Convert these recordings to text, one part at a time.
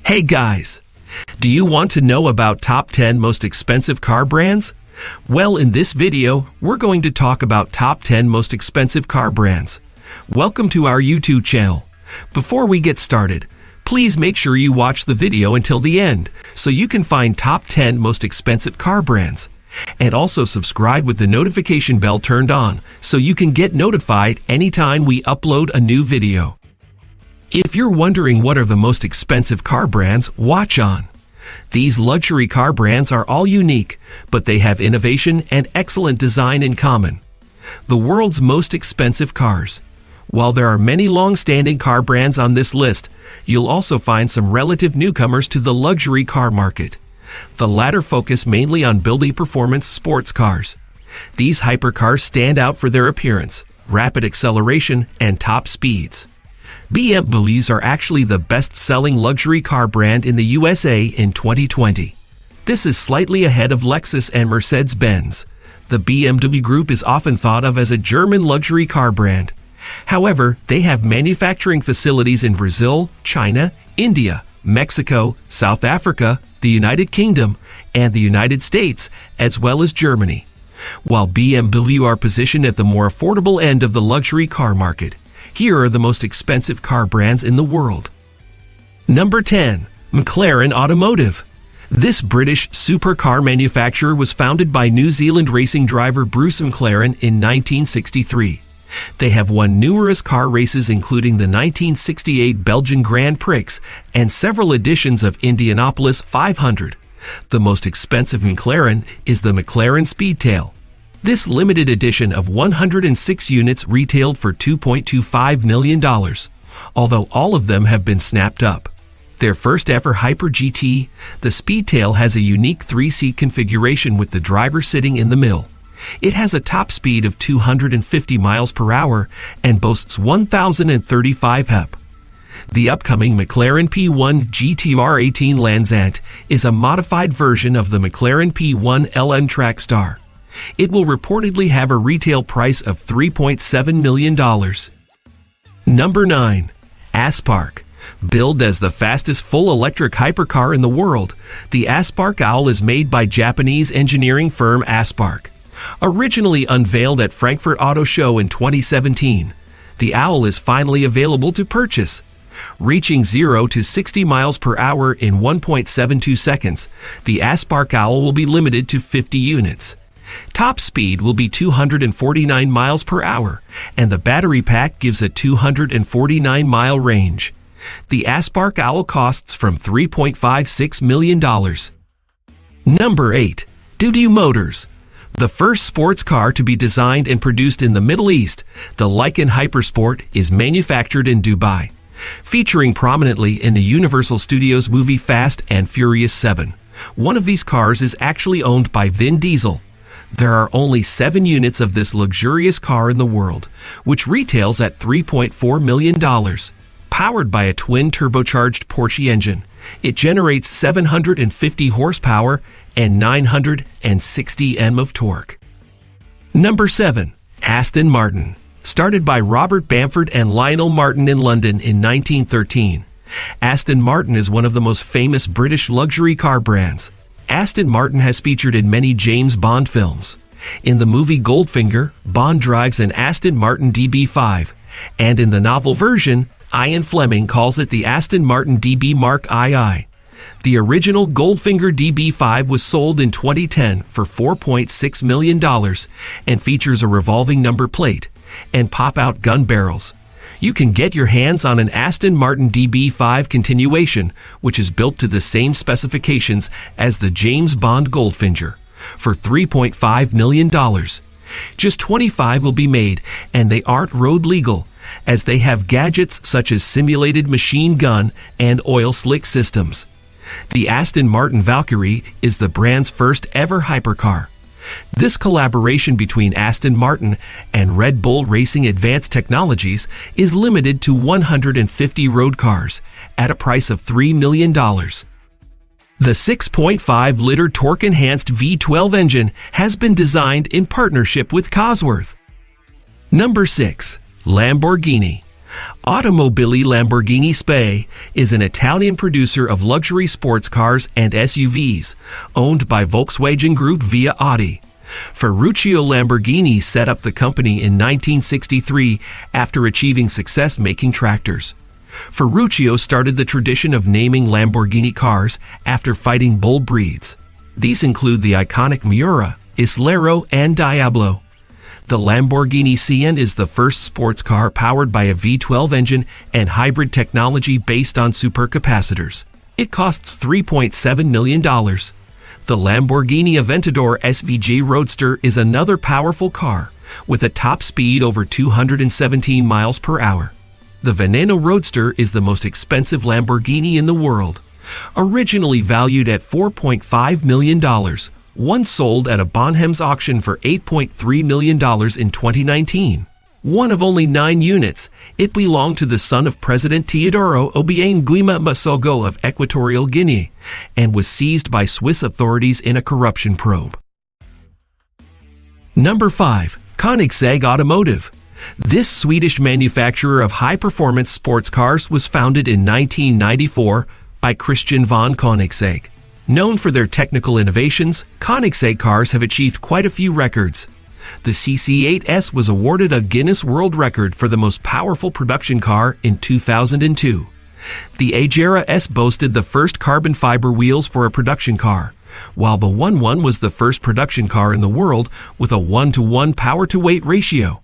Hey guys, do you want to know about top 10 most expensive car brands? Well, in this video, we're going to talk about top 10 most expensive car brands. Welcome to our YouTube channel. Before we get started, please make sure you watch the video until the end so you can find top 10 most expensive car brands. And also subscribe with the notification bell turned on so you can get notified anytime we upload a new video. If you're wondering what are the most expensive car brands, watch on. These luxury car brands are all unique, but they have innovation and excellent design in common. The world's most expensive cars. While there are many long-standing car brands on this list, you'll also find some relative newcomers to the luxury car market. The latter focus mainly on building performance sports cars. These hypercars stand out for their appearance, rapid acceleration, and top speeds. BMWs are actually the best-selling luxury car brand in the USA in 2020. This is slightly ahead of Lexus and Mercedes-Benz. The BMW Group is often thought of as a German luxury car brand. However, they have manufacturing facilities in Brazil, China, India, Mexico, South Africa, the United Kingdom, and the United States, as well as Germany. While BMW are positioned at the more affordable end of the luxury car market, here are the most expensive car brands in the world. Number 10. McLaren Automotive. This British supercar manufacturer was founded by New Zealand racing driver Bruce McLaren in 1963. They have won numerous car races including the 1968 Belgian Grand Prix and several editions of Indianapolis 500. The most expensive McLaren is the McLaren Speedtail. This limited edition of 106 units retailed for $2.25 million, although all of them have been snapped up. Their first ever Hyper GT, the Speedtail has a unique 3-seat configuration with the driver sitting in the middle. It has a top speed of 250 miles per hour and boasts 1,035 HP. The upcoming McLaren P1 GT-R18 Lansant is a modified version of the McLaren P1 LN Trackstar. It will reportedly have a retail price of $3.7 million. Number 9. Aspark. Billed as the fastest full-electric hypercar in the world, the Aspark Owl is made by Japanese engineering firm Aspark. Originally unveiled at Frankfurt Auto Show in 2017, the Owl is finally available to purchase. Reaching 0 to 60 miles per hour in 1.72 seconds, the Aspark Owl will be limited to 50 units. Top speed will be 249 miles per hour, and the battery pack gives a 249-mile range. The Aspark Owl costs from $3.56 million. Number 8. Doodoo Motors. The first sports car to be designed and produced in the Middle East, the Lykan Hypersport is manufactured in Dubai. Featuring prominently in the Universal Studios movie Fast and Furious 7. One of these cars is actually owned by Vin Diesel. There are only 7 units of this luxurious car in the world, which retails at $3.4 million. Powered by a twin turbocharged Porsche engine, it generates 750 horsepower and 960 Nm of torque. Number 7. Aston Martin. Started by Robert Bamford and Lionel Martin in London in 1913, Aston Martin is one of the most famous British luxury car brands. Aston Martin has featured in many James Bond films. In the movie Goldfinger, Bond drives an Aston Martin DB5, and in the novel version, Ian Fleming calls it the Aston Martin DB Mark II. The original Goldfinger DB5 was sold in 2010 for $4.6 million and features a revolving number plate and pop-out gun barrels. You can get your hands on an Aston Martin DB5 continuation, which is built to the same specifications as the James Bond Goldfinger, for $3.5 million. Just 25 will be made, and they aren't road legal, as they have gadgets such as simulated machine gun and oil slick systems. The Aston Martin Valkyrie is the brand's first ever hypercar. This collaboration between Aston Martin and Red Bull Racing Advanced Technologies is limited to 150 road cars at a price of $3 million. The 6.5-liter torque-enhanced V12 engine has been designed in partnership with Cosworth. Number 6. Lamborghini. Automobili Lamborghini SPA is an Italian producer of luxury sports cars and SUVs, owned by Volkswagen Group via Audi. Ferruccio Lamborghini set up the company in 1963 after achieving success making tractors. Ferruccio started the tradition of naming Lamborghini cars after fighting bull breeds. These include the iconic Miura, Islero, and Diablo. The Lamborghini Sian is the first sports car powered by a V12 engine and hybrid technology based on supercapacitors. It costs $3.7 million. The Lamborghini Aventador SVJ Roadster is another powerful car with a top speed over 217 miles per hour. The Veneno Roadster is the most expensive Lamborghini in the world. Originally valued at $4.5 million, once sold at a Bonhams auction for $8.3 million in 2019. One of only 9 units, it belonged to the son of President Teodoro Obiang Nguema Masogo of Equatorial Guinea and was seized by Swiss authorities in a corruption probe. Number 5. Koenigsegg Automotive. This Swedish manufacturer of high-performance sports cars was founded in 1994 by Christian von Koenigsegg. Known for their technical innovations, Koenigsegg cars have achieved quite a few records. The CC8S was awarded a Guinness World Record for the most powerful production car in 2002. The Agera S boasted the first carbon fiber wheels for a production car, while the 11 was the first production car in the world with a 1:1 power-to-weight ratio.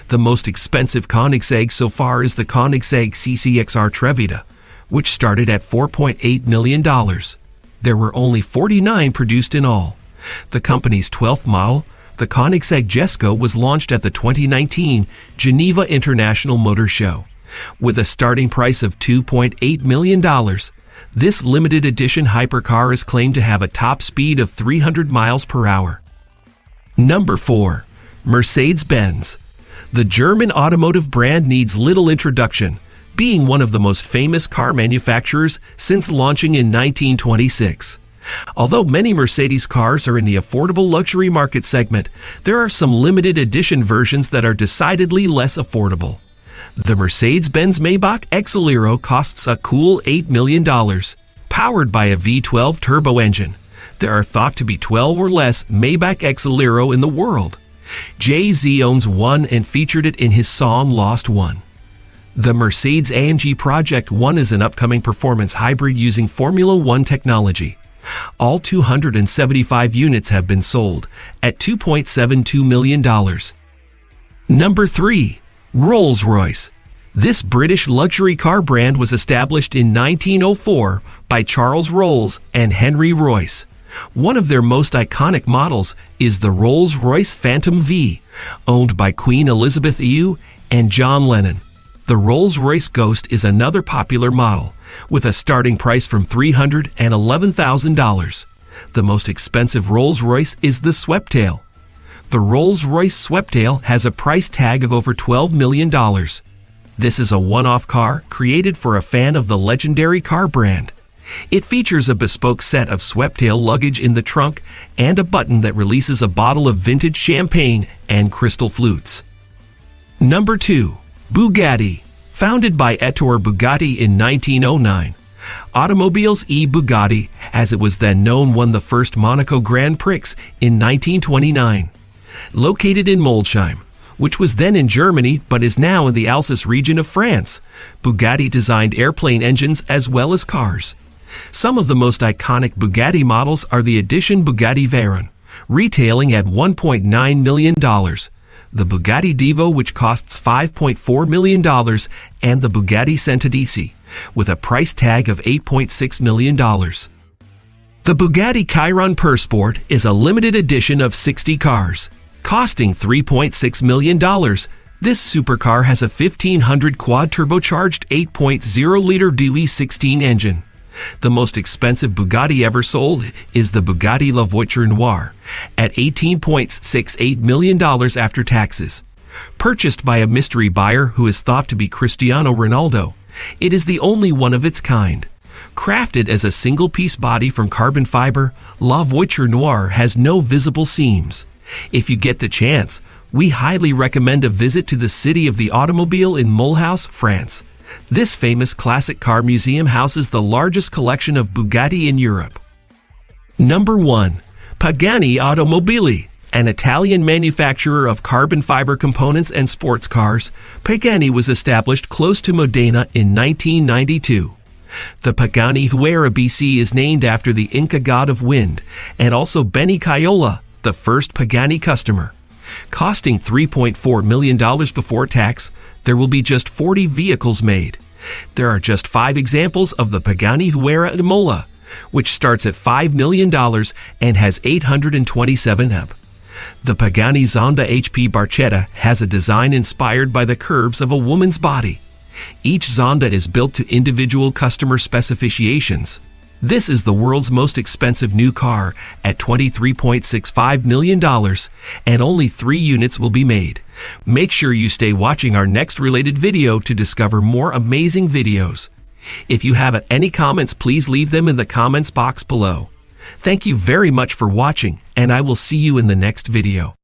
The most expensive Koenigsegg so far is the Koenigsegg CCXR Trevita, which started at $4.8 million. There were only 49 produced in all. The company's 12th model, the Koenigsegg Jesko, was launched at the 2019 Geneva International Motor Show. With a starting price of $2.8 million, this limited edition hypercar is claimed to have a top speed of 300 miles per hour. Number 4. Mercedes-Benz. The German automotive brand needs little introduction, being one of the most famous car manufacturers since launching in 1926. Although many Mercedes cars are in the affordable luxury market segment, there are some limited edition versions that are decidedly less affordable. The Mercedes-Benz Maybach Exelero costs a cool $8 million, powered by a V12 turbo engine. There are thought to be 12 or less Maybach Exelero in the world. Jay-Z owns one and featured it in his song Lost One. The Mercedes-AMG Project 1 is an upcoming performance hybrid using Formula One technology. All 275 units have been sold at $2.72 million. Number 3. RollsRoyce. This British luxury car brand was established in 1904 by Charles Rolls and Henry Royce. One of their most iconic models is the Rolls-Royce Phantom V, owned by Queen Elizabeth II and John Lennon. The Rolls-Royce Ghost is another popular model, with a starting price from $311,000. The most expensive Rolls-Royce is the Sweptail. The Rolls-Royce Sweptail has a price tag of over $12 million. This is a one-off car created for a fan of the legendary car brand. It features a bespoke set of Sweptail luggage in the trunk and a button that releases a bottle of vintage champagne and crystal flutes. Number 2. Bugatti. Founded by Ettore Bugatti in 1909, Automobiles e Bugatti, as it was then known, won the first Monaco Grand Prix in 1929. Located in Molsheim, which was then in Germany but is now in the Alsace region of France, Bugatti designed airplane engines as well as cars. Some of the most iconic Bugatti models are the Edition Bugatti Veyron, retailing at $1.9 million, the Bugatti Divo, which costs $5.4 million, and the Bugatti Centodieci, with a price tag of $8.6 million. The Bugatti Chiron Persport is a limited edition of 60 cars, costing $3.6 million. This supercar has a 1500 quad-turbocharged 8.0-liter DE16 engine. The most expensive Bugatti ever sold is the Bugatti La Voiture Noire at $18.68 million after taxes. Purchased by a mystery buyer who is thought to be Cristiano Ronaldo, it is the only one of its kind. Crafted as a single-piece body from carbon fiber, La Voiture Noire has no visible seams. If you get the chance, We highly recommend a visit to the City of the Automobile in Mulhouse, France. This famous classic car museum houses the largest collection of Bugatti in Europe. Number 1. Pagani Automobili. An Italian manufacturer of carbon fiber components and sports cars, Pagani was established close to Modena in 1992. The Pagani Huayra BC is named after the Inca god of wind, and also Benny Caiola, the first Pagani customer. Costing $3.4 million before tax, there will be just 40 vehicles made. There are just 5 examples of the Pagani Huayra Imola, which starts at $5 million and has 827 EP. The Pagani Zonda HP Barchetta has a design inspired by the curves of a woman's body. Each Zonda is built to individual customer specifications. This is the world's most expensive new car at $23.65 million, and only 3 units will be made. Make sure you stay watching our next related video to discover more amazing videos. If you have any comments, please leave them in the comments box below. Thank you very much for watching, and I will see you in the next video.